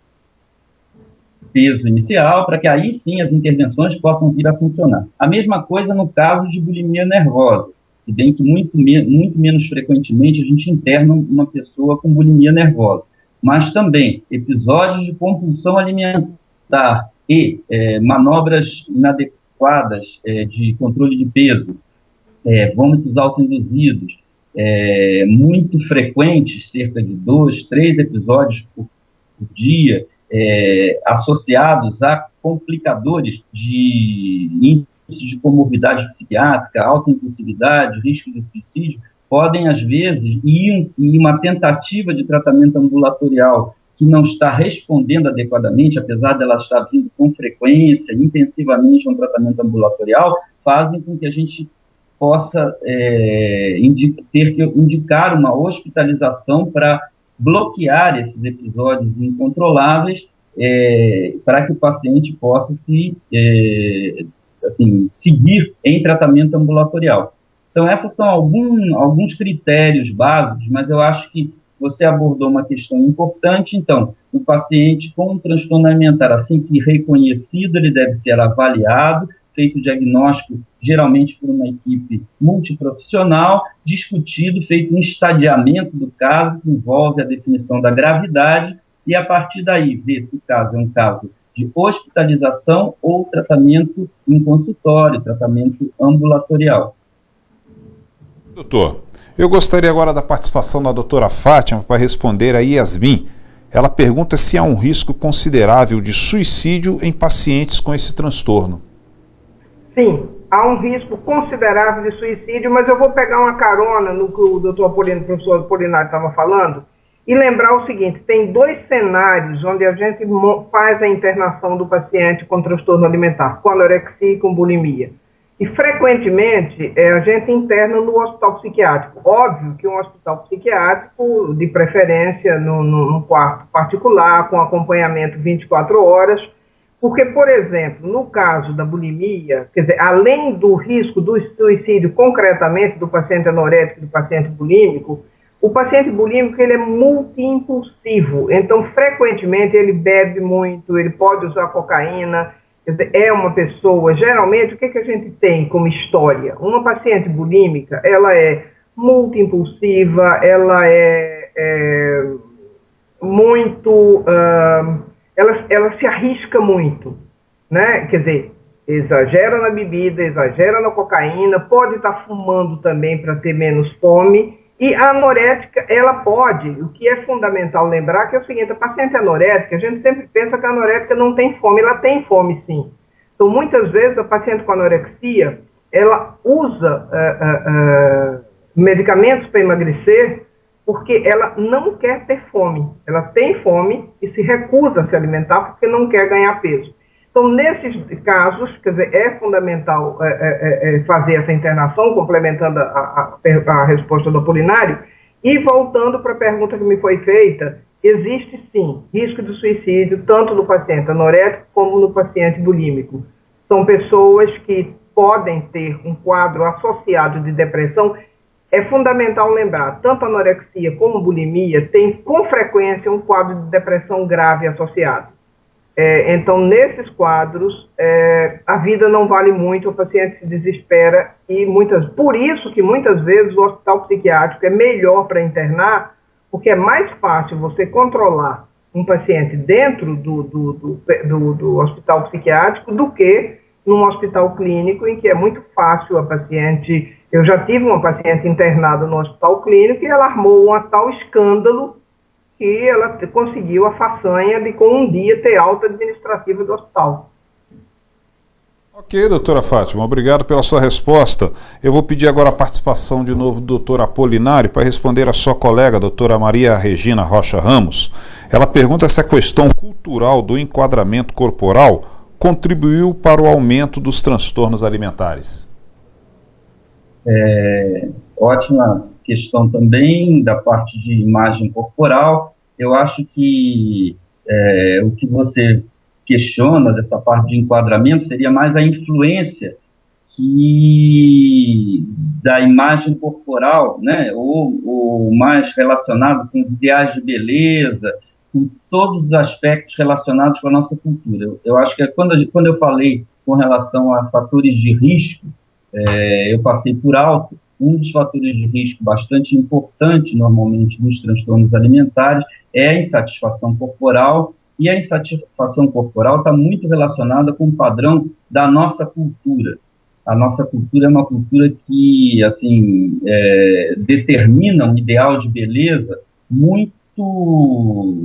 peso inicial, para que aí sim as intervenções possam vir a funcionar. A mesma coisa no caso de bulimia nervosa, se bem que muito menos frequentemente a gente interna uma pessoa com bulimia nervosa, mas também episódios de compulsão alimentar e manobras inadequadas de controle de peso, vômitos autoinduzidos, muito frequentes, cerca de 2, 3 episódios por dia, associados a complicadores de índice de comorbidade psiquiátrica, alta impulsividade, risco de suicídio, podem, às vezes, em uma tentativa de tratamento ambulatorial que não está respondendo adequadamente, apesar dela estar vindo com frequência, intensivamente a um tratamento ambulatorial, fazem com que a gente possa ter que indicar uma hospitalização para bloquear esses episódios incontroláveis, para que o paciente possa seguir em tratamento ambulatorial. Então, esses são alguns critérios básicos, mas eu acho que você abordou uma questão importante. Então, o paciente com um transtorno alimentar, assim que reconhecido, ele deve ser avaliado, feito o diagnóstico, geralmente por uma equipe multiprofissional, discutido, feito um estadiamento do caso, que envolve a definição da gravidade, e a partir daí, ver se o caso é um caso de hospitalização ou tratamento em consultório, tratamento ambulatorial. Doutor, eu gostaria agora da participação da doutora Fátima para responder a Yasmin. Ela pergunta se há um risco considerável de suicídio em pacientes com esse transtorno. Sim, há um risco considerável de suicídio, mas eu vou pegar uma carona no que o professor Apolinário estava falando e lembrar o seguinte: tem 2 cenários onde a gente faz a internação do paciente com transtorno alimentar, com anorexia e com bulimia. E, frequentemente, a gente interna no hospital psiquiátrico. Óbvio que um hospital psiquiátrico, de preferência, num quarto particular, com acompanhamento 24 horas, porque, por exemplo, no caso da bulimia, quer dizer, além do risco do suicídio, concretamente, do paciente anorético e do paciente bulímico, o paciente bulímico, ele é multiimpulsivo. Então, frequentemente, ele bebe muito, ele pode usar cocaína. É uma pessoa, geralmente, o que a gente tem como história? Uma paciente bulímica, ela é multiimpulsiva, ela é muito, ela se arrisca muito, né? Quer dizer, exagera na bebida, exagera na cocaína, pode estar fumando também para ter menos fome. E a anorética, ela pode, o que é fundamental lembrar, que é o seguinte: a paciente anorética, a gente sempre pensa que a anorética não tem fome, ela tem fome sim. Então, muitas vezes, a paciente com anorexia, ela usa medicamentos para emagrecer porque ela não quer ter fome. Ela tem fome e se recusa a se alimentar porque não quer ganhar peso. Então, nesses casos, quer dizer, é fundamental fazer essa internação, complementando a resposta do Apolinário. E voltando para a pergunta que me foi feita, existe sim risco de suicídio, tanto no paciente anorético como no paciente bulímico. São pessoas que podem ter um quadro associado de depressão. É fundamental lembrar, tanto a anorexia como a bulimia tem com frequência um quadro de depressão grave associado. Então, nesses quadros, a vida não vale muito, o paciente se desespera e por isso que muitas vezes o hospital psiquiátrico é melhor para internar, porque é mais fácil você controlar um paciente dentro do hospital psiquiátrico do que num hospital clínico, em que é muito fácil a paciente. Eu já tive uma paciente internada no hospital clínico e ela armou um tal escândalo que ela conseguiu a façanha de, com um dia, ter alta administrativa do hospital. Ok, doutora Fátima, obrigado pela sua resposta. Eu vou pedir agora a participação de novo do doutor Apolinário para responder a sua colega, a doutora Maria Regina Rocha Ramos. Ela pergunta se a questão cultural do enquadramento corporal contribuiu para o aumento dos transtornos alimentares. Ótima questão também da parte de imagem corporal. Eu acho que o que você questiona dessa parte de enquadramento seria mais a influência da imagem corporal, né, ou mais relacionado com os ideais de beleza, com todos os aspectos relacionados com a nossa cultura. Eu acho que quando eu falei com relação a fatores de risco, eu passei por alto. Um dos fatores de risco bastante importante, normalmente, dos transtornos alimentares é a insatisfação corporal, e a insatisfação corporal está muito relacionada com o padrão da nossa cultura. A nossa cultura é uma cultura que, assim, determina um ideal de beleza muito,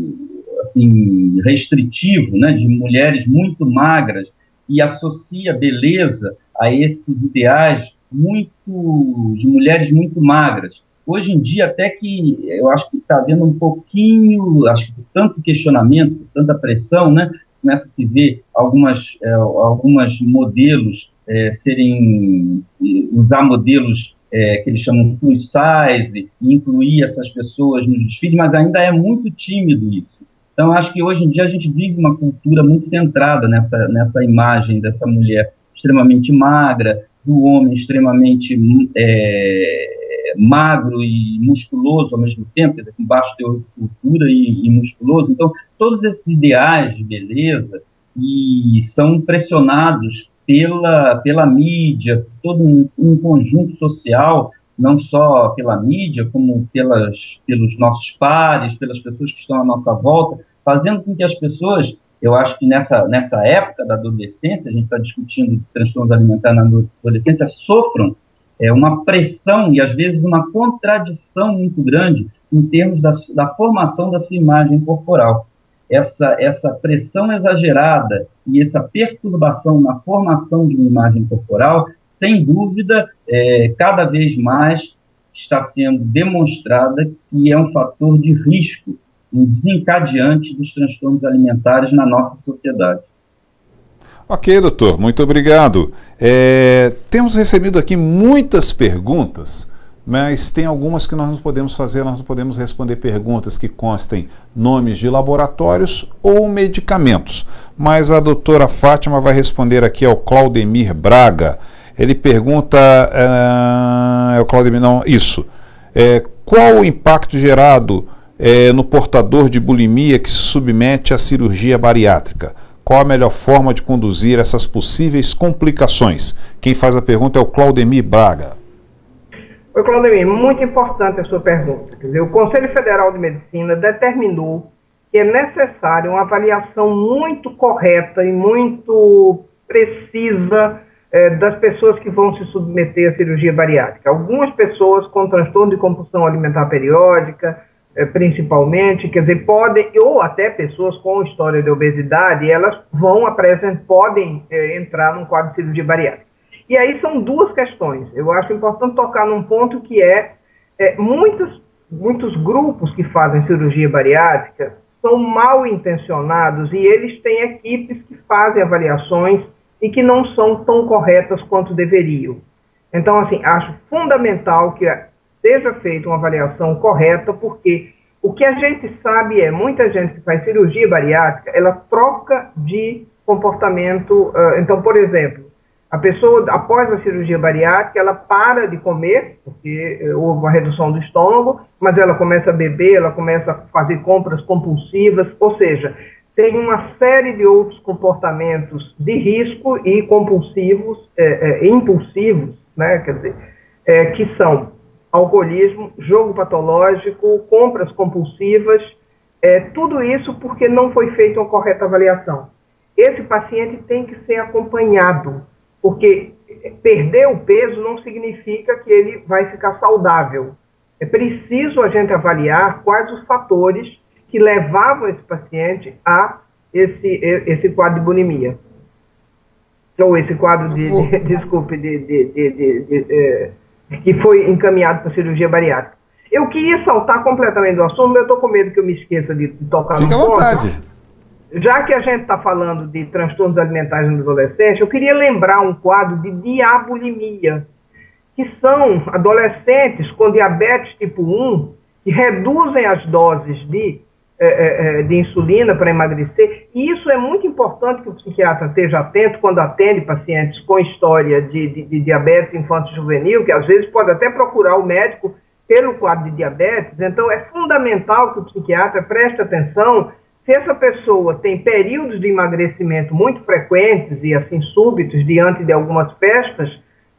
assim, restritivo, né, de mulheres muito magras, e associa beleza a esses ideais de mulheres muito magras. Hoje em dia, até que eu acho que está havendo um pouquinho, acho que por tanto questionamento, por tanta pressão, né, começa a se ver algumas modelos usar modelos que eles chamam plus size, e incluir essas pessoas no desfile, mas ainda é muito tímido isso. Então, acho que hoje em dia a gente vive uma cultura muito centrada nessa imagem dessa mulher extremamente magra, do homem extremamente magro e musculoso ao mesmo tempo, quer dizer, com baixo teor de cultura e musculoso. Então, todos esses ideais de beleza são pressionados pela mídia, todo um conjunto social, não só pela mídia, como pelos nossos pares, pelas pessoas que estão à nossa volta, fazendo com que as pessoas, eu acho que nessa época da adolescência, a gente está discutindo transtornos alimentares na adolescência, sofram uma pressão e, às vezes, uma contradição muito grande em termos da formação da sua imagem corporal. Essa pressão exagerada e essa perturbação na formação de uma imagem corporal, sem dúvida, cada vez mais está sendo demonstrada que é um fator de risco, um desencadeante dos transtornos alimentares na nossa sociedade. Ok, doutor, muito obrigado. Temos recebido aqui muitas perguntas, mas tem algumas que nós não podemos fazer, nós não podemos responder perguntas que constem nomes de laboratórios ou medicamentos. Mas a doutora Fátima vai responder aqui ao Claudemir Braga. Ele pergunta, qual o impacto gerado no portador de bulimia que se submete à cirurgia bariátrica? Qual a melhor forma de conduzir essas possíveis complicações? Quem faz a pergunta é o Claudemir Braga. Oi, Claudemir, muito importante a sua pergunta. Quer dizer, o Conselho Federal de Medicina determinou que é necessária uma avaliação muito correta e muito precisa das pessoas que vão se submeter à cirurgia bariátrica. Algumas pessoas com transtorno de compulsão alimentar periódica, principalmente, quer dizer, podem, ou até pessoas com história de obesidade, elas podem entrar num quadro de cirurgia bariátrica. E aí são duas questões. Eu acho importante tocar num ponto que muitos grupos que fazem cirurgia bariátrica são mal intencionados e eles têm equipes que fazem avaliações e que não são tão corretas quanto deveriam. Então, assim, acho fundamental que seja feita uma avaliação correta, porque o que a gente sabe muita gente que faz cirurgia bariátrica, ela troca de comportamento. Então, por exemplo, a pessoa, após a cirurgia bariátrica, ela para de comer, porque houve uma redução do estômago, mas ela começa a beber, ela começa a fazer compras compulsivas, ou seja, tem uma série de outros comportamentos de risco e compulsivos, impulsivos, né, quer dizer, que são alcoolismo, jogo patológico, compras compulsivas, tudo isso porque não foi feita uma correta avaliação. Esse paciente tem que ser acompanhado, porque perder o peso não significa que ele vai ficar saudável. É preciso a gente avaliar quais os fatores que levavam esse paciente a esse quadro de bulimia. Ou esse quadro que foi encaminhado para cirurgia bariátrica. Eu queria saltar completamente do assunto, mas eu estou com medo que eu me esqueça de tocar no ponto. Fique à vontade. Já que a gente está falando de transtornos alimentares na adolescência, eu queria lembrar um quadro de diabulimia, que são adolescentes com diabetes tipo 1, que reduzem as doses de insulina para emagrecer, e isso é muito importante que o psiquiatra esteja atento quando atende pacientes com história de diabetes infanto-juvenil, que às vezes pode até procurar o médico pelo quadro de diabetes. Então é fundamental que o psiquiatra preste atenção se essa pessoa tem períodos de emagrecimento muito frequentes e assim súbitos diante de algumas festas.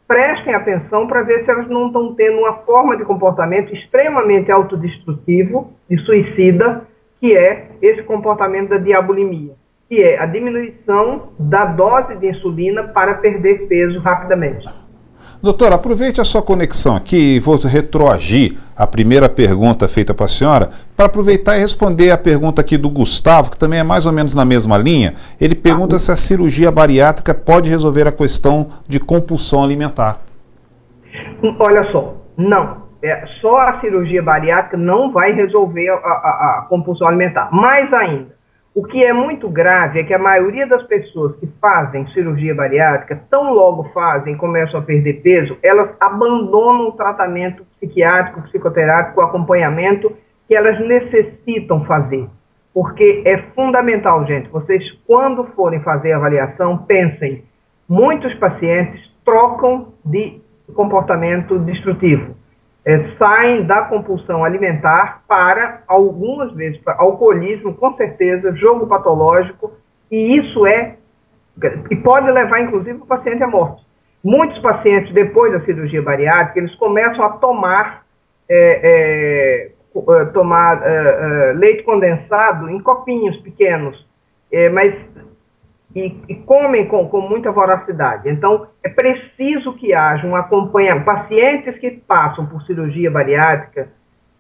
Prestem atenção para ver se elas não estão tendo uma forma de comportamento extremamente autodestrutivo e suicida, que é esse comportamento da diabulimia, que é a diminuição da dose de insulina para perder peso rapidamente. Doutora, aproveite a sua conexão aqui e vou retroagir a primeira pergunta feita para a senhora, para aproveitar e responder a pergunta aqui do Gustavo, que também é mais ou menos na mesma linha. Ele pergunta se a cirurgia bariátrica pode resolver a questão de compulsão alimentar. Olha só, não. Só a cirurgia bariátrica não vai resolver a compulsão alimentar. Mais ainda, o que é muito grave é que a maioria das pessoas que fazem cirurgia bariátrica, tão logo fazem e começam a perder peso, elas abandonam o tratamento psiquiátrico, psicoterápico, o acompanhamento que elas necessitam fazer. Porque é fundamental, gente, vocês quando forem fazer a avaliação, pensem, muitos pacientes trocam de comportamento destrutivo. Saem da compulsão alimentar para, algumas vezes, para alcoolismo, com certeza, jogo patológico, e isso e pode levar, inclusive, o paciente à morte. Muitos pacientes, depois da cirurgia bariátrica, eles começam a tomar leite condensado em copinhos pequenos, e comem com muita voracidade. Então, é preciso que haja um acompanhamento. Pacientes que passam por cirurgia bariátrica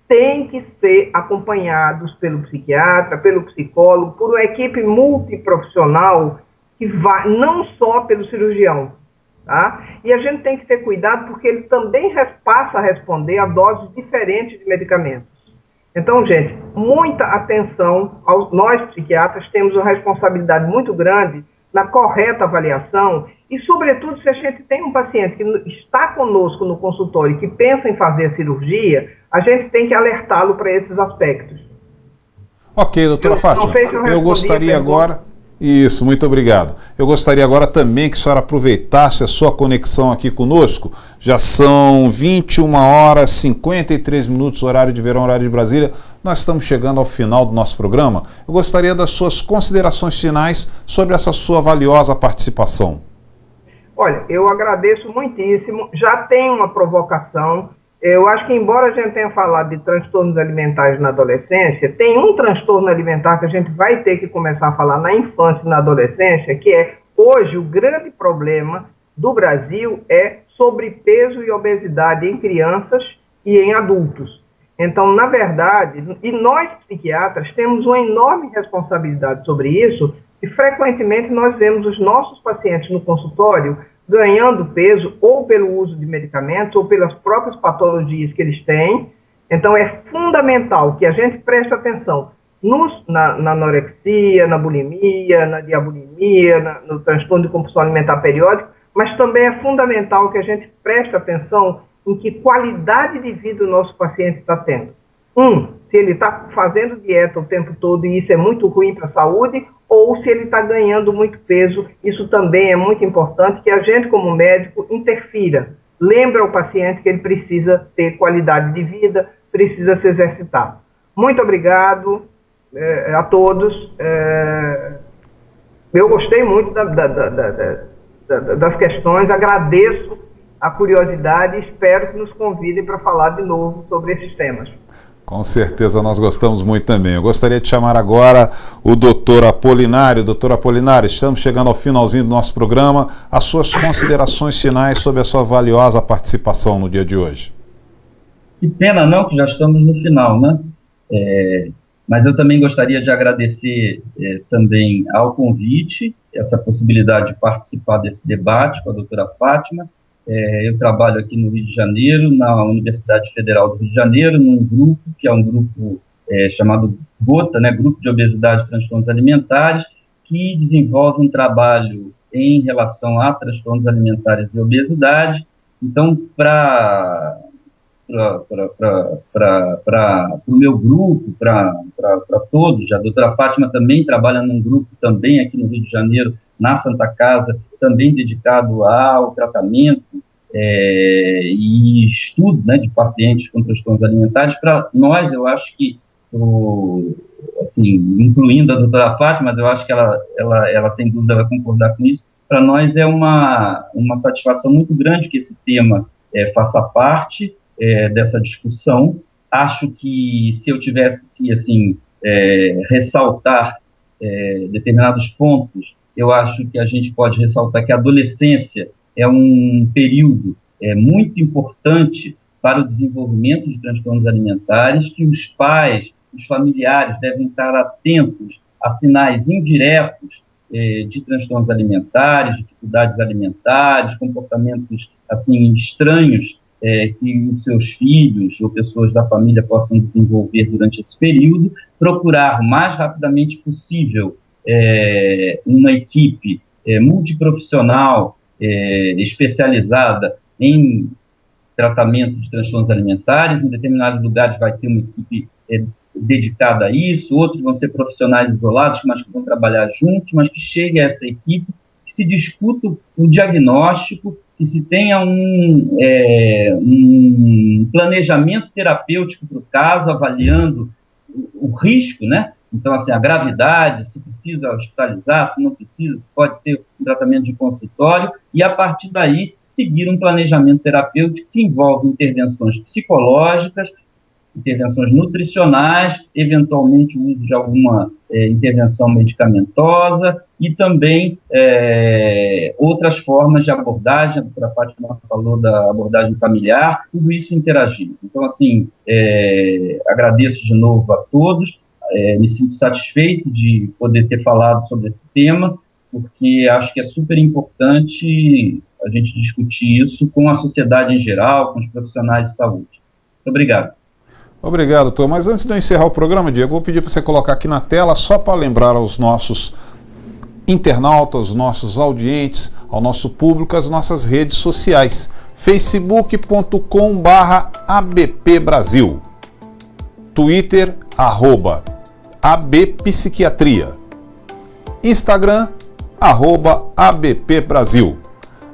têm que ser acompanhados pelo psiquiatra, pelo psicólogo, por uma equipe multiprofissional que vai, não só pelo cirurgião. Tá? E a gente tem que ter cuidado porque ele também passa a responder a doses diferentes de medicamentos. Então, gente, muita atenção. Nós, psiquiatras, temos uma responsabilidade muito grande na correta avaliação e, sobretudo, se a gente tem um paciente que está conosco no consultório e que pensa em fazer a cirurgia, a gente tem que alertá-lo para esses aspectos. Ok, doutora Fátima, eu gostaria agora... Isso, muito obrigado. Eu gostaria agora também que a senhora aproveitasse a sua conexão aqui conosco. Já são 21 horas e 53 minutos, horário de verão, horário de Brasília. Nós estamos chegando ao final do nosso programa. Eu gostaria das suas considerações finais sobre essa sua valiosa participação. Olha, eu agradeço muitíssimo. Já tem uma provocação. eu acho que, embora a gente tenha falado de transtornos alimentares na adolescência, tem um transtorno alimentar que a gente vai ter que começar a falar na infância e na adolescência, que é, hoje, o grande problema do Brasil é sobrepeso e obesidade em crianças e em adultos. Então, na verdade, e nós psiquiatras temos uma enorme responsabilidade sobre isso, e frequentemente nós vemos os nossos pacientes no consultório ganhando peso ou pelo uso de medicamentos ou pelas próprias patologias que eles têm. Então, é fundamental que a gente preste atenção na anorexia, na bulimia, na diabulimia, no transtorno de compulsão alimentar periódico, mas também é fundamental que a gente preste atenção em que qualidade de vida o nosso paciente está tendo. Se ele está fazendo dieta o tempo todo e isso é muito ruim para a saúde, ou se ele está ganhando muito peso, isso também é muito importante que a gente, como médico, interfira. Lembra ao paciente que ele precisa ter qualidade de vida, precisa se exercitar. Muito obrigado a todos. Eu gostei muito das questões, agradeço a curiosidade e espero que nos convidem para falar de novo sobre esses temas. Com certeza, nós gostamos muito também. Eu gostaria de chamar agora o doutor Apolinário. Doutor Apolinário, estamos chegando ao finalzinho do nosso programa. As suas considerações finais sobre a sua valiosa participação no dia de hoje. Que pena não, que já estamos no final, né? Mas eu também gostaria de agradecer também ao convite, essa possibilidade de participar desse debate com a doutora Fátima. Eu trabalho aqui no Rio de Janeiro, na Universidade Federal do Rio de Janeiro, num grupo, que é um grupo chamado GOTA, né, Grupo de Obesidade e Transtornos Alimentares, que desenvolve um trabalho em relação a transtornos alimentares e obesidade. Então, para o meu grupo, para todos, a doutora Fátima também trabalha num grupo também aqui no Rio de Janeiro, na Santa Casa, também dedicado ao tratamento e estudo, né, de pacientes com transtornos alimentares. Para nós, eu acho que, assim, incluindo a doutora Fátima, mas eu acho que ela sem dúvida vai concordar com isso, para nós é uma satisfação muito grande que esse tema faça parte dessa discussão. Acho que se eu tivesse que, assim, ressaltar determinados pontos, eu acho que a gente pode ressaltar que a adolescência é um período muito importante para o desenvolvimento de transtornos alimentares, que os pais, os familiares devem estar atentos a sinais indiretos de transtornos alimentares, dificuldades alimentares, comportamentos assim estranhos que os seus filhos ou pessoas da família possam desenvolver durante esse período, procurar o mais rapidamente possível uma equipe multiprofissional especializada em tratamento de transtornos alimentares. Em determinados lugares vai ter uma equipe dedicada a isso, outros vão ser profissionais isolados, mas que vão trabalhar juntos, mas que chegue a essa equipe, que se discuta o diagnóstico, que se tenha um planejamento terapêutico para o caso, avaliando o risco, né? Então, assim, a gravidade, se precisa hospitalizar, se não precisa, se pode ser um tratamento de consultório, e a partir daí seguir um planejamento terapêutico que envolve intervenções psicológicas, intervenções nutricionais, eventualmente o uso de alguma intervenção medicamentosa e também outras formas de abordagem. A doutora Fátima falou da abordagem familiar, tudo isso interagindo. Então, assim, agradeço de novo a todos. Me sinto satisfeito de poder ter falado sobre esse tema, porque acho que é super importante a gente discutir isso com a sociedade em geral, com os profissionais de saúde. Muito obrigado. Obrigado, doutor. Mas antes de eu encerrar o programa, Diego, eu vou pedir para você colocar aqui na tela, só para lembrar aos nossos internautas, aos nossos audientes, ao nosso público, as nossas redes sociais. facebook.com/abpbrasil, Twitter, @abpsiquiatria, Instagram, @abpbrasil.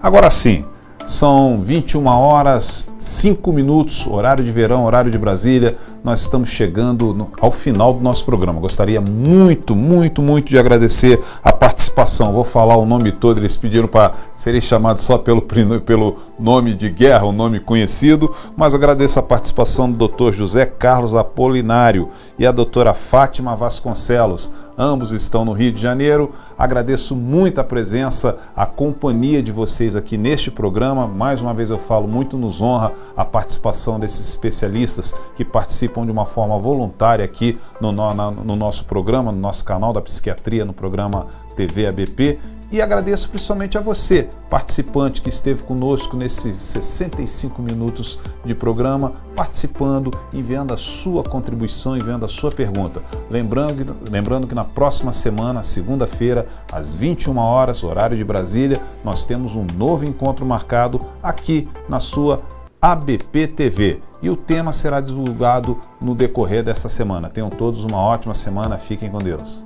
Agora sim, São 21 horas, 5 minutos, horário de verão, horário de Brasília. Nós estamos chegando ao final do nosso programa. Gostaria muito de agradecer a participação. Vou falar o nome todo, eles pediram para serem chamados só pelo nome de guerra, o nome conhecido, mas agradeço a participação do Dr. José Carlos Apolinário e a doutora Fátima Vasconcelos. Ambos estão no Rio de Janeiro. Agradeço muito a presença, a companhia de vocês aqui neste programa. Mais uma vez eu falo, muito nos honra a participação desses especialistas que participam de uma forma voluntária aqui no nosso programa, no nosso canal da Psiquiatria, no programa TV ABP. E agradeço principalmente a você, participante que esteve conosco nesses 65 minutos de programa, participando, enviando a sua contribuição, enviando a sua pergunta. Lembrando que na próxima semana, segunda-feira, às 21 horas, horário de Brasília, nós temos um novo encontro marcado aqui na sua ABP TV. E o tema será divulgado no decorrer desta semana. Tenham todos uma ótima semana, fiquem com Deus.